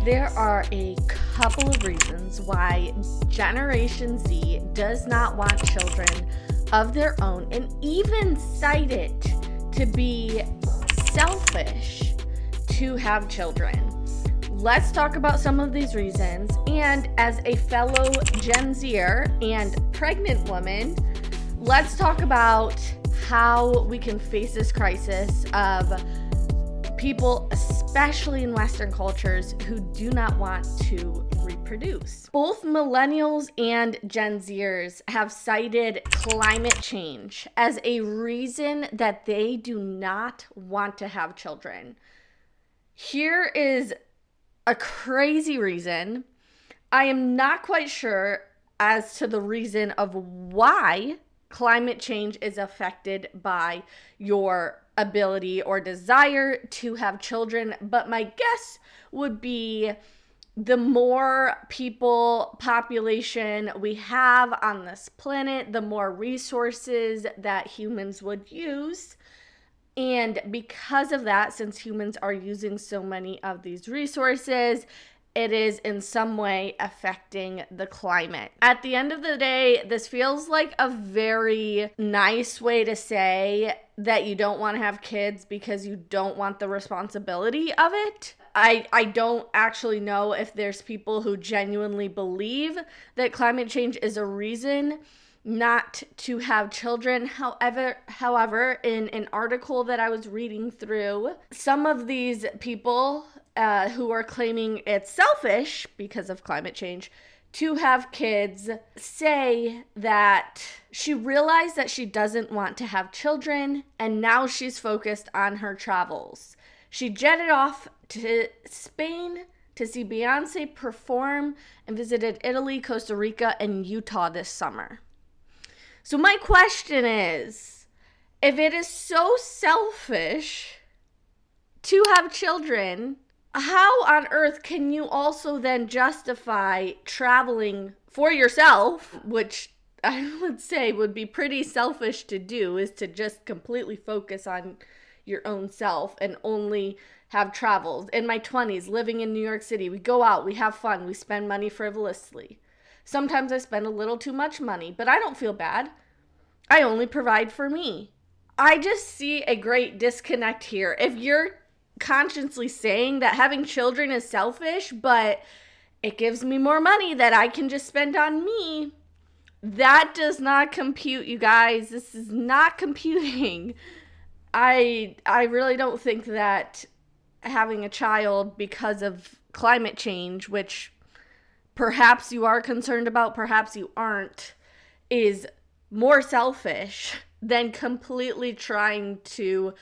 There are a couple of reasons why Generation Z does not want children of their own and even cite it to be selfish to have children. Let's talk about some of these reasons, and as a fellow Gen Zer and pregnant woman, let's talk about how we can face this crisis of people, especially in Western cultures, who do not want to reproduce. Both millennials and Gen Zers have cited climate change as a reason that they do not want to have children. Here is a crazy reason. I am not quite sure as to the reason of why climate change is affected by your ability or desire to have children, but my guess would be the more population we have on this planet, the more resources that humans would use. And because of that, since humans are using so many of these resources, it is in some way affecting the climate. At the end of the day, this feels like a very nice way to say that you don't want to have kids because you don't want the responsibility of it. I don't actually know if there's people who genuinely believe that climate change is a reason not to have children. However, in an article that I was reading through, some of these people who are claiming it's selfish because of climate change to have kids say that she realized that she doesn't want to have children, and now she's focused on her travels. She jetted off to Spain to see Beyonce perform and visited Italy, Costa Rica, and Utah this summer. So my question is, if it is so selfish to have children, how on earth can you also then justify traveling for yourself, which I would say would be pretty selfish to do, is to just completely focus on your own self and only have travels. In my 20s, living in New York City, we go out, we have fun, we spend money frivolously. Sometimes I spend a little too much money, but I don't feel bad. I only provide for me. I just see a great disconnect here. If you're consciously saying that having children is selfish, but it gives me more money that I can just spend on me, that does not compute, you guys. This is not computing. I really don't think that having a child because of climate change, which perhaps you are concerned about, perhaps you aren't, is more selfish than completely trying to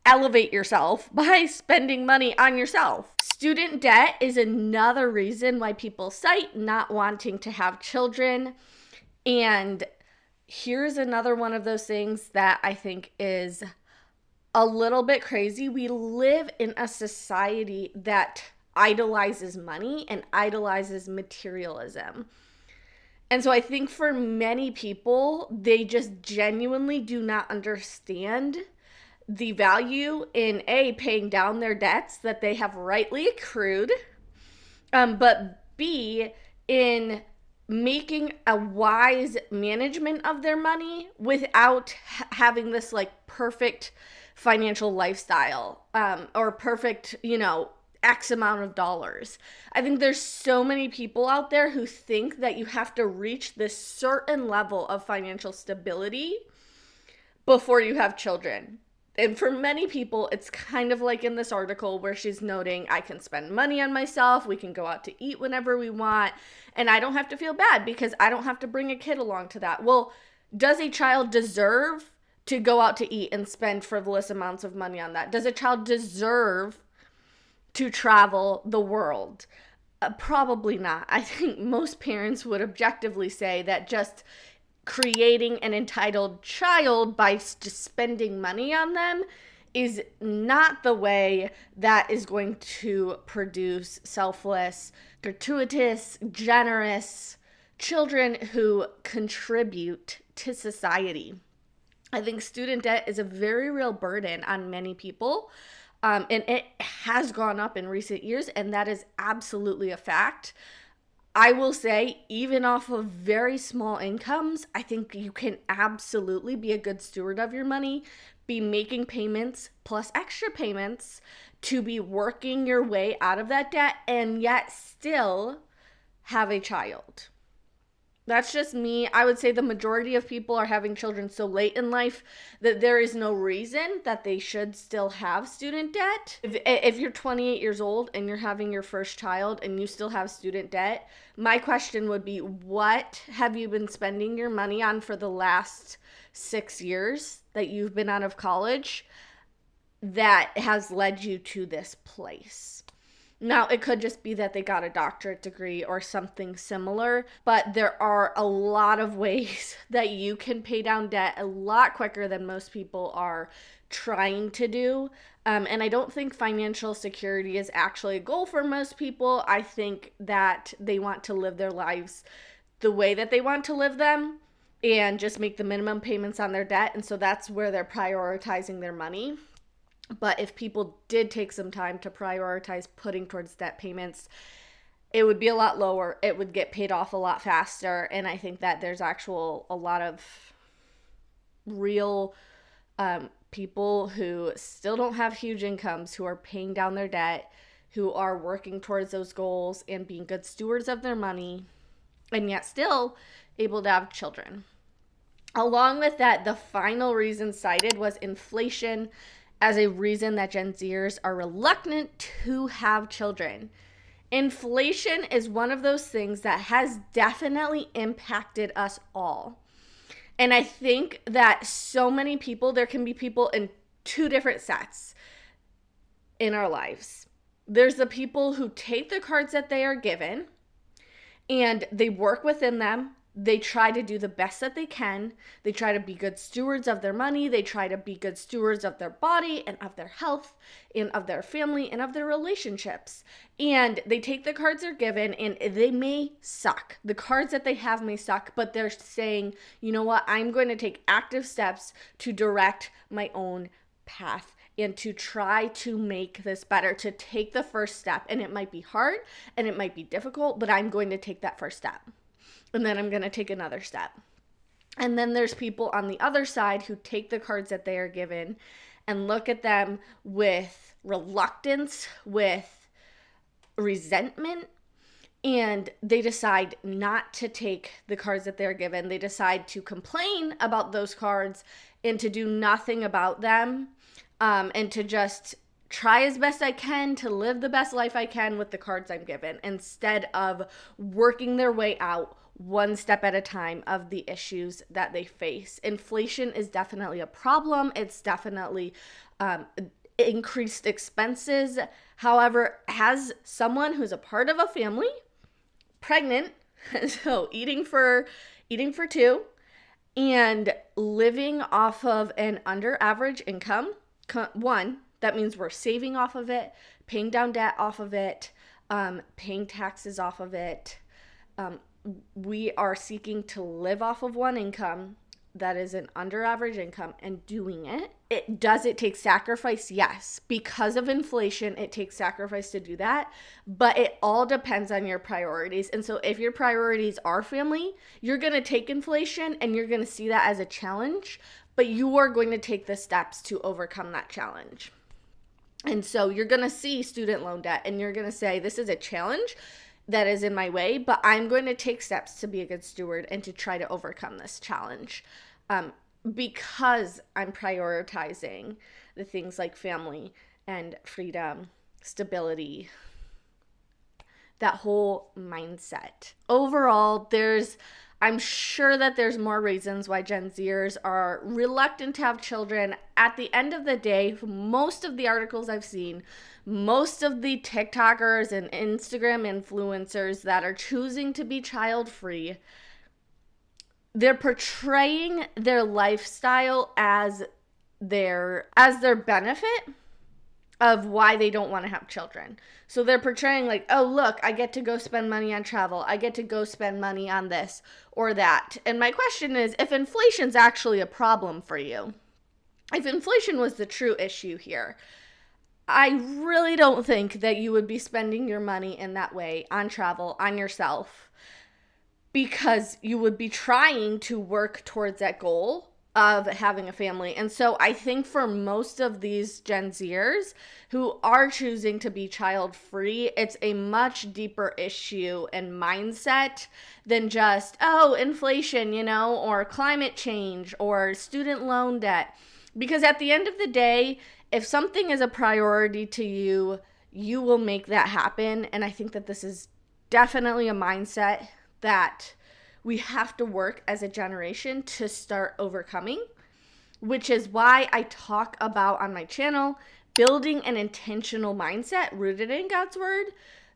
elevate yourself by spending money on yourself. Student debt is another reason why people cite not wanting to have children. And here's another one of those things that I think is a little bit crazy. We live in a society that idolizes money and idolizes materialism. And so I think for many people, they just genuinely do not understand the value in paying down their debts that they have rightly accrued, but B, in making a wise management of their money without having this like perfect financial lifestyle, or perfect, X amount of dollars. I think there's so many people out there who think that you have to reach this certain level of financial stability before you have children. And for many people, it's kind of like in this article where she's noting, I can spend money on myself, we can go out to eat whenever we want, and I don't have to feel bad because I don't have to bring a kid along to that. Well, does a child deserve to go out to eat and spend frivolous amounts of money on that? Does a child deserve to travel the world? Probably not. I think most parents would objectively say that just creating an entitled child by just spending money on them is not the way that is going to produce selfless, gratuitous, generous children who contribute to society. I think student debt is a very real burden on many people. And it has gone up in recent years, and that is absolutely a fact. I will say, even off of very small incomes, I think you can absolutely be a good steward of your money, be making payments plus extra payments to be working your way out of that debt, and yet still have a child. That's just me. I would say the majority of people are having children so late in life that there is no reason that they should still have student debt. If you're 28 years old and you're having your first child and you still have student debt, my question would be, what have you been spending your money on for the last 6 years that you've been out of college that has led you to this place? Now, it could just be that they got a doctorate degree or something similar, but there are a lot of ways that you can pay down debt a lot quicker than most people are trying to do. And I don't think financial security is actually a goal for most people. I think that they want to live their lives the way that they want to live them and just make the minimum payments on their debt. And so that's where they're prioritizing their money. But if people did take some time to prioritize putting towards debt payments, it would be a lot lower. It would get paid off a lot faster. And I think that there's a lot of real people who still don't have huge incomes, who are paying down their debt, who are working towards those goals and being good stewards of their money, and yet still able to have children. Along with that, the final reason cited was inflation as a reason that Gen Zers are reluctant to have children. Inflation is one of those things that has definitely impacted us all. And I think that so many people, there can be people in two different sets in our lives. There's the people who take the cards that they are given and they work within them. They try to do the best that they can. They try to be good stewards of their money. They try to be good stewards of their body and of their health and of their family and of their relationships. And they take the cards they're given and they may suck. The cards that they have may suck, but they're saying, you know what? I'm going to take active steps to direct my own path and to try to make this better, to take the first step. And it might be hard and it might be difficult, but I'm going to take that first step. And then I'm going to take another step. And then there's people on the other side who take the cards that they are given and look at them with reluctance, with resentment, and they decide not to take the cards that they're given. They decide to complain about those cards and to do nothing about them, and to just try as best I can to live the best life I can with the cards I'm given, instead of working their way out one step at a time of the issues that they face. Inflation is definitely a problem. It's definitely increased expenses. However, as someone who's a part of a family, pregnant, so eating for two, and living off of an under average income, that means we're saving off of it, paying down debt off of it, paying taxes off of it. We are seeking to live off of one income that is an under average income and doing it. Does it take sacrifice? Yes. Because of inflation, it takes sacrifice to do that, but it all depends on your priorities. And so if your priorities are family, you're going to take inflation and you're going to see that as a challenge, but you are going to take the steps to overcome that challenge. And so you're going to see student loan debt and you're going to say, this is a challenge that is in my way, but I'm going to take steps to be a good steward and to try to overcome this challenge, because I'm prioritizing the things like family and freedom, stability, that whole mindset. Overall, I'm sure that there's more reasons why Gen Zers are reluctant to have children. At the end of the day, most of the articles I've seen, most of the TikTokers and Instagram influencers that are choosing to be child-free, they're portraying their lifestyle as their benefit of why they don't want to have children. So they're portraying like, oh, look, I get to go spend money on travel. I get to go spend money on this or that. And my question is, if inflation's actually a problem for you, if inflation was the true issue here, I really don't think that you would be spending your money in that way on travel, on yourself, because you would be trying to work towards that goal of having a family. And so I think for most of these Gen Zers who are choosing to be child free, it's a much deeper issue and mindset than just, oh, inflation, or climate change or student loan debt. Because at the end of the day, if something is a priority to you, you will make that happen. And I think that this is definitely a mindset that we have to work as a generation to start overcoming, which is why I talk about on my channel building an intentional mindset rooted in God's word,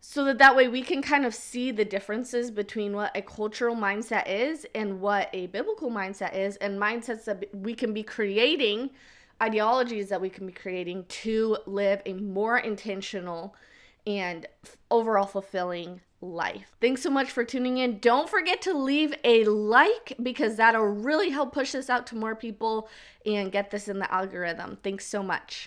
so that way we can kind of see the differences between what a cultural mindset is and what a biblical mindset is, and mindsets that we can be creating, ideologies that we can be creating to live a more intentional and overall fulfilling life. Thanks so much for tuning in. Don't forget to leave a like, because that'll really help push this out to more people and get this in the algorithm. Thanks so much.